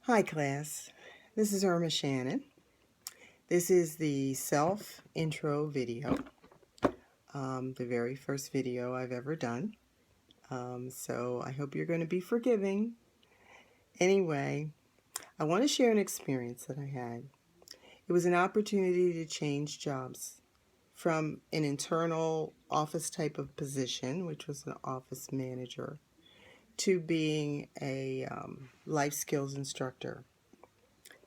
Hi class, this is Irma Shannon. This is the self-intro video, the very first video I've ever done. So I hope you're going to be forgiving. Anyway, I want to share an experience that I had. It was an opportunity to change jobs from an internal office type of position, which was an office manager, to being a life skills instructor.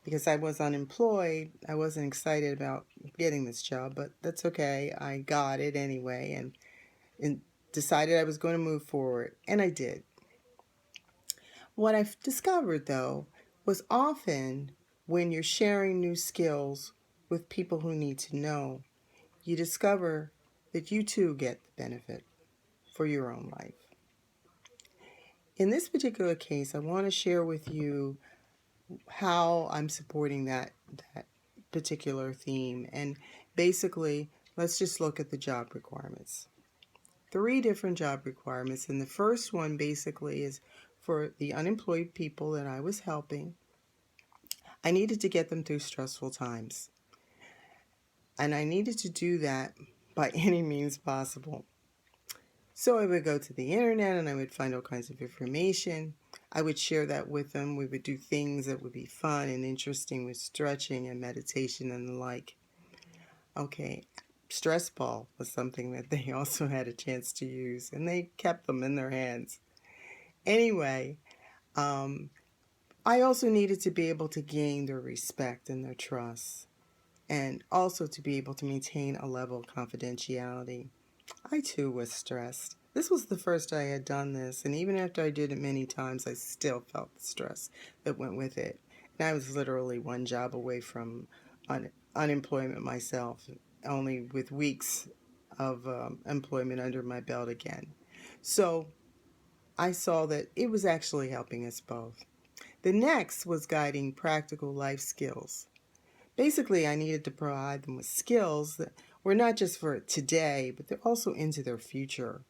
Because I was unemployed, I wasn't excited about getting this job, but that's okay. I got it anyway and decided I was going to move forward, and I did. What I've discovered, though, was often when you're sharing new skills with people who need to know, you discover that you too get the benefit for your own life. In this particular case, I want to share with you how I'm supporting that particular theme. And basically, let's just look at the job requirements. 3 different job requirements, and the first one basically is for the unemployed people that I was helping. I needed to get them through stressful times, and I needed to do that by any means possible. So I would go to the internet and I would find all kinds of information. I would share that with them. We would do things that would be fun and interesting with stretching and meditation and the like. Okay, stress ball was something that they also had a chance to use, and they kept them in their hands. Anyway, I also needed to be able to gain their respect and their trust, and also to be able to maintain a level of confidentiality. I too was stressed. This was the first I had done this, and even after I did it many times, I still felt the stress that went with it. And I was literally one job away from unemployment myself, only with weeks of employment under my belt again. So I saw that it was actually helping us both. The next was guiding practical life skills. Basically, I needed to provide them with skills that were not just for today, but they're also into their future.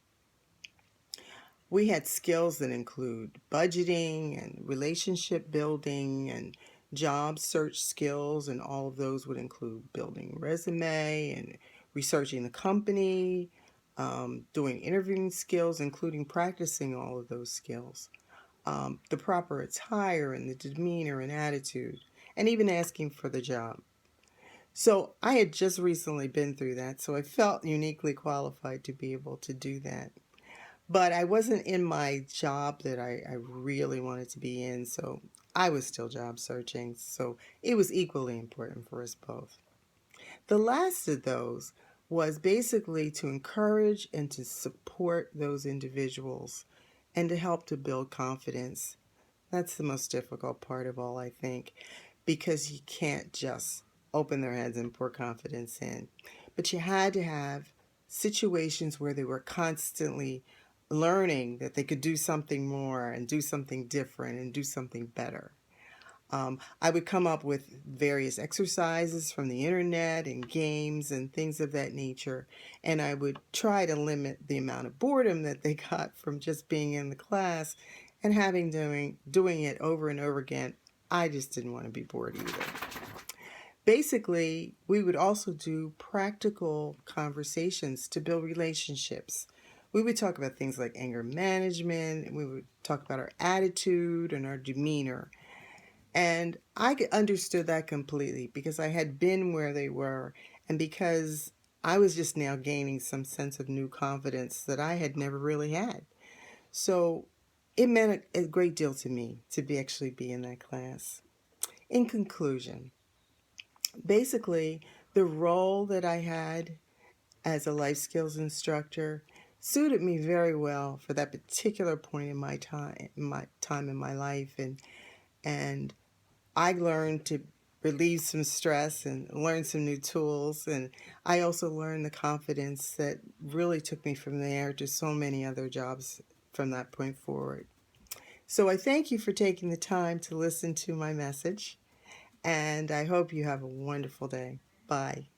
We had skills that include budgeting and relationship building and job search skills, and all of those would include building resume and researching the company, doing interviewing skills, including practicing all of those skills, the proper attire and the demeanor and attitude, and even asking for the job. So I had just recently been through that, so I felt uniquely qualified to be able to do that. But I wasn't in my job that I really wanted to be in, so I was still job searching, so it was equally important for us both. The last of those was basically to encourage and to support those individuals and to help to build confidence. That's the most difficult part of all, I think, because you can't just open their heads and pour confidence in. But you had to have situations where they were constantly learning that they could do something more and do something different and do something better. I would come up with various exercises from the internet and games and things of that nature, and I would try to limit the amount of boredom that they got from just being in the class and doing it over and over again. I just didn't want to be bored either. Basically, we would also do practical conversations to build relationships. We would talk about things like anger management, and we would talk about our attitude and our demeanor. And I understood that completely because I had been where they were, and because I was just now gaining some sense of new confidence that I had never really had. So it meant a great deal to me to actually be in that class. In conclusion, basically, the role that I had as a life skills instructor suited me very well for that particular point in my time in my life, and I learned to relieve some stress and learn some new tools, and I also learned the confidence that really took me from there to so many other jobs from that point forward. So I thank you for taking the time to listen to my message, and I hope you have a wonderful day. Bye.